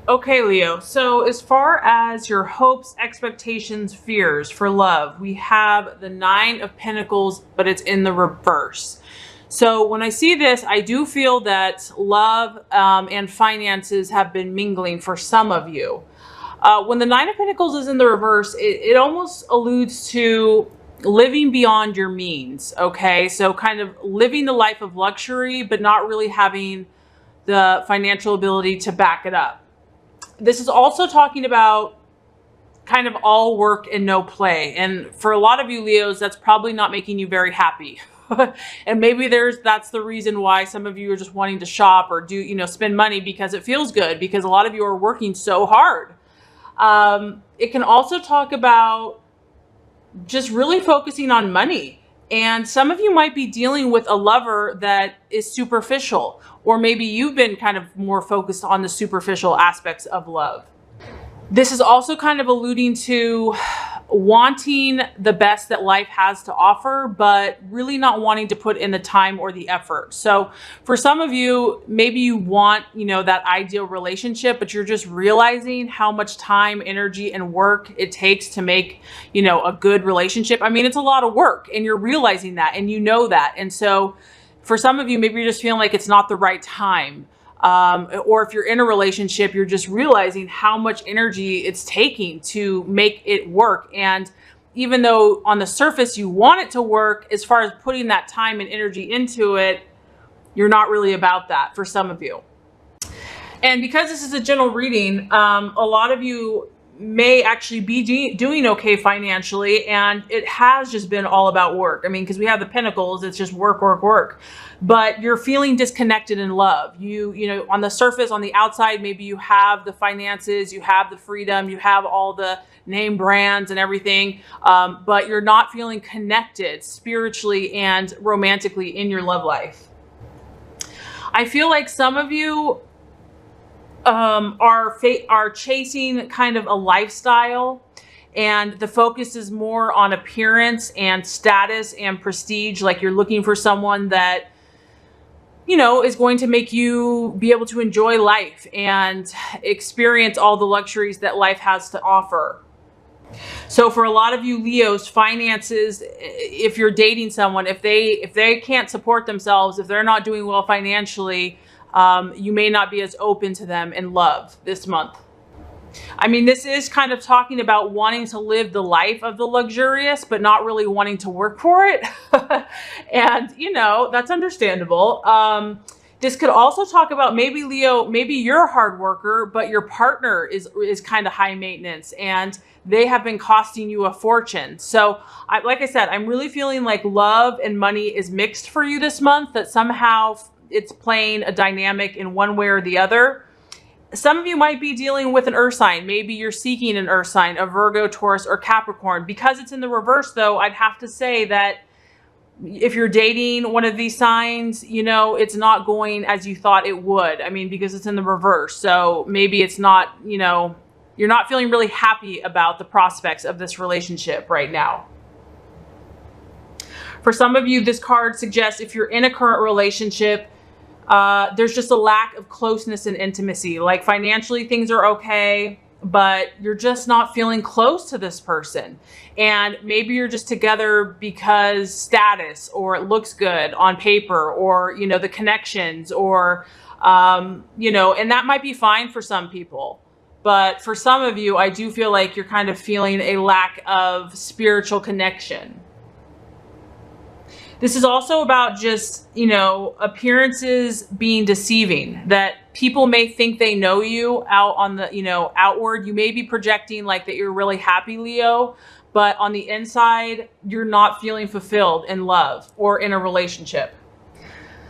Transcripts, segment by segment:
Okay, Leo. So as far as your hopes, expectations, fears for love, we have the Nine of Pentacles, but it's in the reverse. So when I see this, I do feel that love and finances have been mingling for some of you. When the Nine of Pentacles is in the reverse, it almost alludes to living beyond your means. Okay, so kind of living the life of luxury, but not really having the financial ability to back it up. This is also talking about kind of all work and no play. And for a lot of you Leos, that's probably not making you very happy. And maybe that's the reason why some of you are just wanting to shop or do, spend money because it feels good, because a lot of you are working so hard. It can also talk about just really focusing on money. And some of you might be dealing with a lover that is superficial, or maybe you've been kind of more focused on the superficial aspects of love. This is also kind of alluding to wanting the best that life has to offer, but really not wanting to put in the time or the effort. So for some of you, maybe you want, that ideal relationship, but you're just realizing how much time, energy, and work it takes to make, a good relationship. I mean, it's a lot of work, and you're realizing that, and you know that. And so for some of you, maybe you're just feeling like it's not the right time. Or if you're in a relationship, you're just realizing how much energy it's taking to make it work. And even though on the surface you want it to work, as far as putting that time and energy into it, you're not really about that for some of you. And because this is a general reading, a lot of you may actually be doing okay financially, and it has just been all about work. I mean, because we have the Pentacles, it's just work, work, work. But you're feeling disconnected in love. You on the surface, on the outside, maybe you have the finances, you have the freedom, you have all the name brands and everything, but you're not feeling connected spiritually and romantically in your love life. I feel like some of you are chasing kind of a lifestyle, and the focus is more on appearance and status and prestige. Like you're looking for someone that, is going to make you be able to enjoy life and experience all the luxuries that life has to offer. So for a lot of you Leos, finances, if you're dating someone, if they can't support themselves, if they're not doing well financially, you may not be as open to them in love this month. I mean, this is kind of talking about wanting to live the life of the luxurious, but not really wanting to work for it. And, that's understandable. This could also talk about maybe Leo, maybe you're a hard worker, but your partner is kind of high maintenance and they have been costing you a fortune. So like I said, I'm really feeling like love and money is mixed for you this month, that somehow it's playing a dynamic in one way or the other. Some of you might be dealing with an earth sign. Maybe you're seeking an earth sign, a Virgo, Taurus, or Capricorn. Because it's in the reverse though, I'd have to say that if you're dating one of these signs, it's not going as you thought it would. I mean, because it's in the reverse. So maybe it's not, you're not feeling really happy about the prospects of this relationship right now. For some of you, this card suggests if you're in a current relationship, there's just a lack of closeness and intimacy. Like financially things are okay, but you're just not feeling close to this person. And maybe you're just together because status, or it looks good on paper, or, the connections, or, and that might be fine for some people. But for some of you, I do feel like you're kind of feeling a lack of spiritual connection. This is also about just, appearances being deceiving, that people may think they know you out on the, outward. You may be projecting like that you're really happy, Leo, but on the inside, you're not feeling fulfilled in love or in a relationship.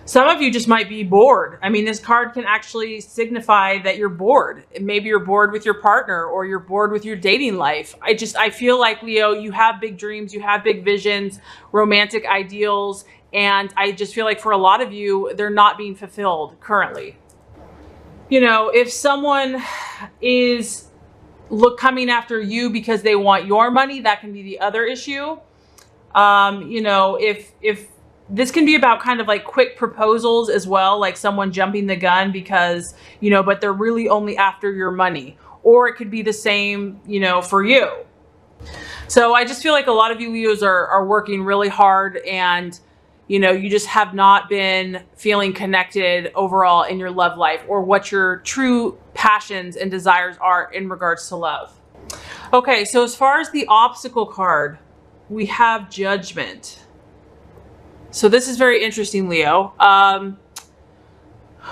Some of you just might be bored. I mean, this card can actually signify that you're bored. Maybe you're bored with your partner, or you're bored with your dating life. I feel like, Leo, you have big dreams, you have big visions, romantic ideals, and I just feel like for a lot of you, they're not being fulfilled currently. If someone is coming after you because they want your money, that can be the other issue. If this can be about kind of like quick proposals as well, like someone jumping the gun because, but they're really only after your money. Or it could be the same, for you. So I just feel like a lot of you Leos are working really hard, and, you just have not been feeling connected overall in your love life, or what your true passions and desires are in regards to love. Okay, so as far as the obstacle card, we have Judgment. So this is very interesting, Leo.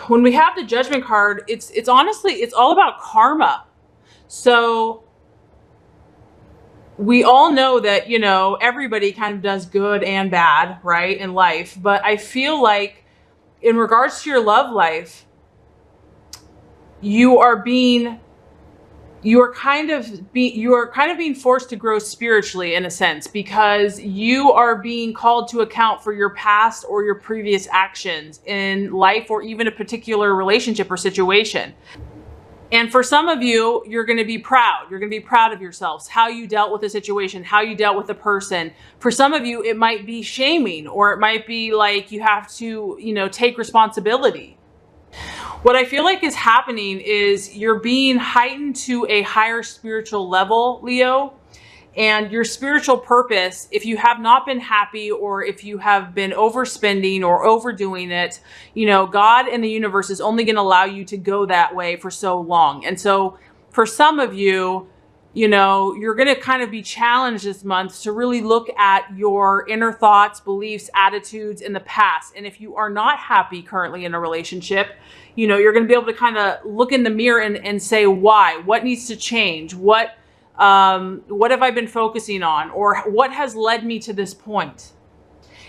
When we have the Judgment card, it's honestly, it's all about karma. So we all know that, everybody kind of does good and bad, right, in life. But I feel like in regards to your love life, you are kind of being forced to grow spiritually, in a sense, because you are being called to account for your past or your previous actions in life, or even a particular relationship or situation. And for some of you, you're going to be proud. You're going to be proud of yourselves, how you dealt with the situation, how you dealt with the person. For some of you, it might be shaming, or it might be like you have to, take responsibility. What I feel like is happening is you're being heightened to a higher spiritual level, Leo, and your spiritual purpose, if you have not been happy, or if you have been overspending or overdoing it, God and the universe is only going to allow you to go that way for so long. And so for some of you, you're going to kind of be challenged this month to really look at your inner thoughts, beliefs, attitudes in the past. And if you are not happy currently in a relationship, you're going to be able to kind of look in the mirror and say, why? What needs to change? What have I been focusing on? Or what has led me to this point?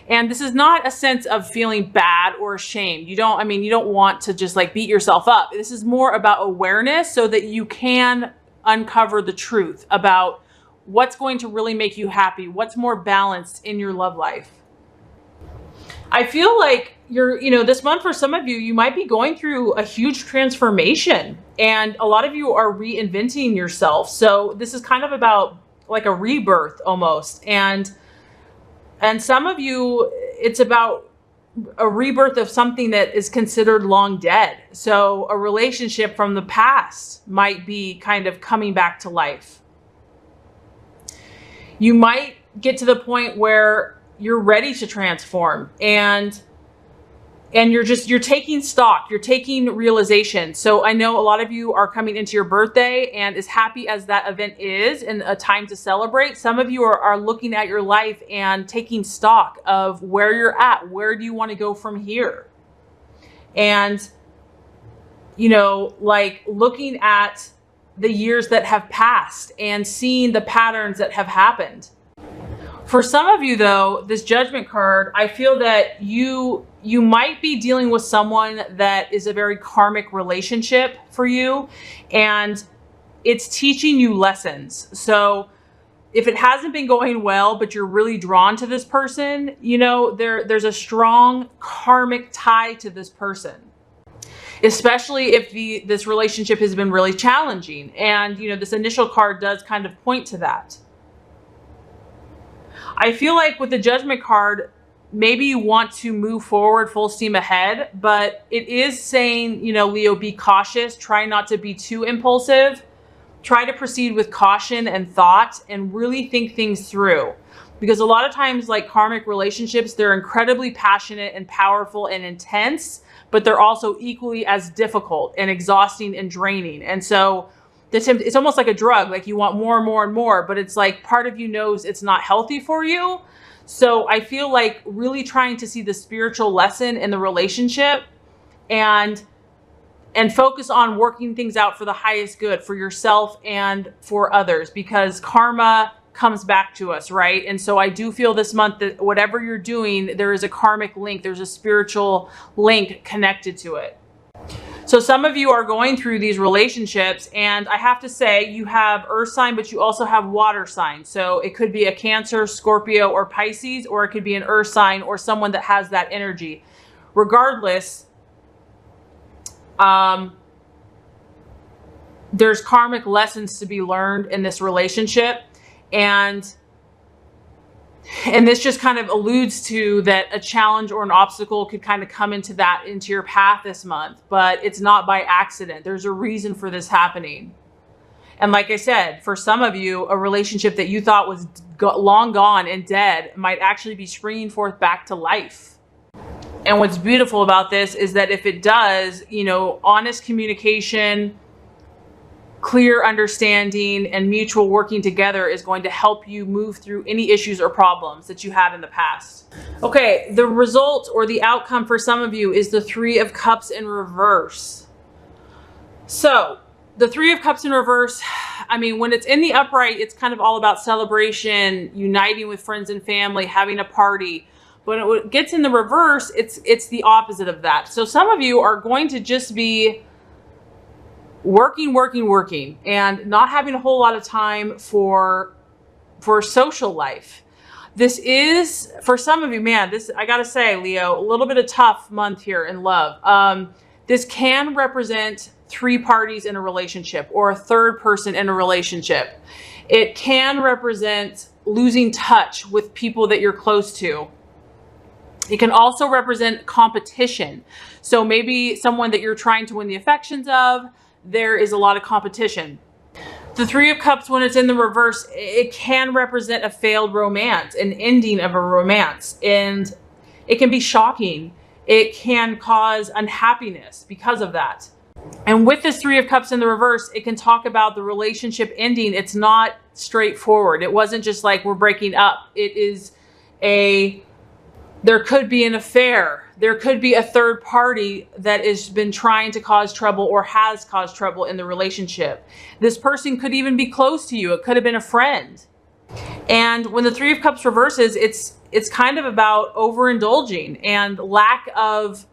And this is not a sense of feeling bad or ashamed. You don't want to just like beat yourself up. This is more about awareness, so that you can uncover the truth about what's going to really make you happy, what's more balanced in your love life. I feel like this month for some of you, you might be going through a huge transformation, and a lot of you are reinventing yourself. So this is kind of about like a rebirth almost. And some of you, it's about a rebirth of something that is considered long dead. So a relationship from the past might be kind of coming back to life. You might get to the point where you're ready to transform, and you're taking stock, you're taking realization. So I know a lot of you are coming into your birthday, and as happy as that event is and a time to celebrate, some of you are looking at your life and taking stock of where you're at. Where do you want to go from here? And, like looking at the years that have passed and seeing the patterns that have happened. For some of you though, this Judgment card, I feel that you might be dealing with someone that is a very karmic relationship for you, and it's teaching you lessons. So if it hasn't been going well, but you're really drawn to this person, there's a strong karmic tie to this person, especially if this relationship has been really challenging. And, this initial card does kind of point to that. I feel like with the Judgment card, maybe you want to move forward full steam ahead, but it is saying, Leo, be cautious. Try not to be too impulsive. Try to proceed with caution and thought, and really think things through. Because a lot of times, like karmic relationships, they're incredibly passionate and powerful and intense, but they're also equally as difficult and exhausting and draining. And so it's almost like a drug. Like you want more and more and more, but it's like part of you knows it's not healthy for you. So I feel like really trying to see the spiritual lesson in the relationship, and focus on working things out for the highest good for yourself and for others, because karma comes back to us, right? And so I do feel this month that whatever you're doing, there is a karmic link. There's a spiritual link connected to it. So some of you are going through these relationships, and I have to say you have earth sign, but you also have water sign. So it could be a Cancer, Scorpio, or Pisces, or it could be an earth sign or someone that has that energy. Regardless, there's karmic lessons to be learned in this relationship. And And this just kind of alludes to that a challenge or an obstacle could kind of come into your path this month, but it's not by accident. There's a reason for this happening. And like I said, for some of you, a relationship that you thought was long gone and dead might actually be springing forth back to life. And what's beautiful about this is that if it does, you know, honest communication, clear understanding, and mutual working together is going to help you move through any issues or problems that you had in the past. Okay, the result or the outcome for some of you is the Three of Cups in reverse. So the Three of Cups in reverse, I mean, when it's in the upright, it's kind of all about celebration, uniting with friends and family, having a party. When it gets in the reverse, it's the opposite of that. So some of you are going to just be working, and not having a whole lot of time for social life. This is, for some of you, man, this, I gotta say, Leo, a little bit of tough month here in love. This can represent three parties in a relationship or a third person in a relationship. It can represent losing touch with people that you're close to. It can also represent competition. So maybe someone that you're trying to win the affections of, there is a lot of competition. The Three of Cups, when it's in the reverse, it can represent a failed romance, an ending of a romance. And it can be shocking. It can cause unhappiness because of that. And with this Three of Cups in the reverse, it can talk about the relationship ending. It's not straightforward. It wasn't just like we're breaking up. It is there could be an affair. There could be a third party that has been trying to cause trouble or has caused trouble in the relationship. This person could even be close to you. It could have been a friend. And when the Three of Cups reverses, it's kind of about overindulging and lack of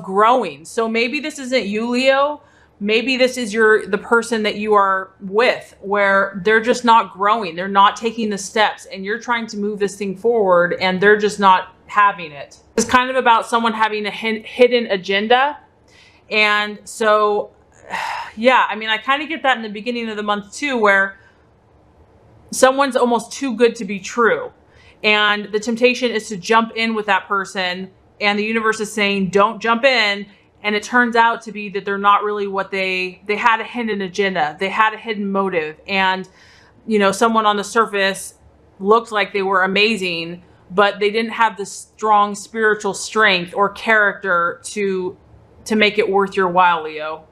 growing. So maybe this isn't you, Leo. Maybe this is the person that you are with, where they're just not growing. They're not taking the steps, and you're trying to move this thing forward and they're just not having it. It's kind of about someone having a hidden agenda. And so, yeah, I mean, I kind of get that in the beginning of the month too, where someone's almost too good to be true. And the temptation is to jump in with that person, and the universe is saying, don't jump in. And it turns out to be that they're not really what they had a hidden agenda. They had a hidden motive. And, you know, someone on the surface looked like they were amazing, but they didn't have the strong spiritual strength or character to make it worth your while, Leo.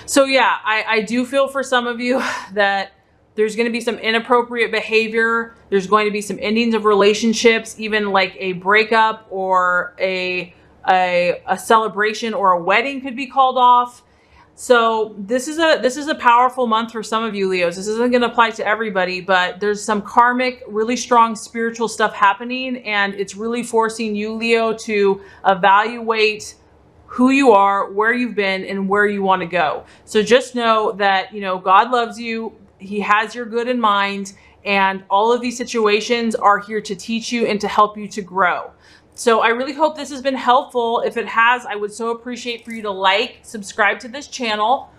So yeah, I do feel for some of you that there's going to be some inappropriate behavior. There's going to be some endings of relationships, even like a breakup or a celebration or a wedding could be called off. So this is a powerful month for some of you, Leos. This isn't going to apply to everybody, but there's some karmic, really strong spiritual stuff happening, and it's really forcing you, Leo, to evaluate who you are, where you've been, and where you want to go. So just know that, you know, God loves you. He has your good in mind, and all of these situations are here to teach you and to help you to grow. So I really hope this has been helpful. If it has, I would so appreciate for you to like, subscribe to this channel.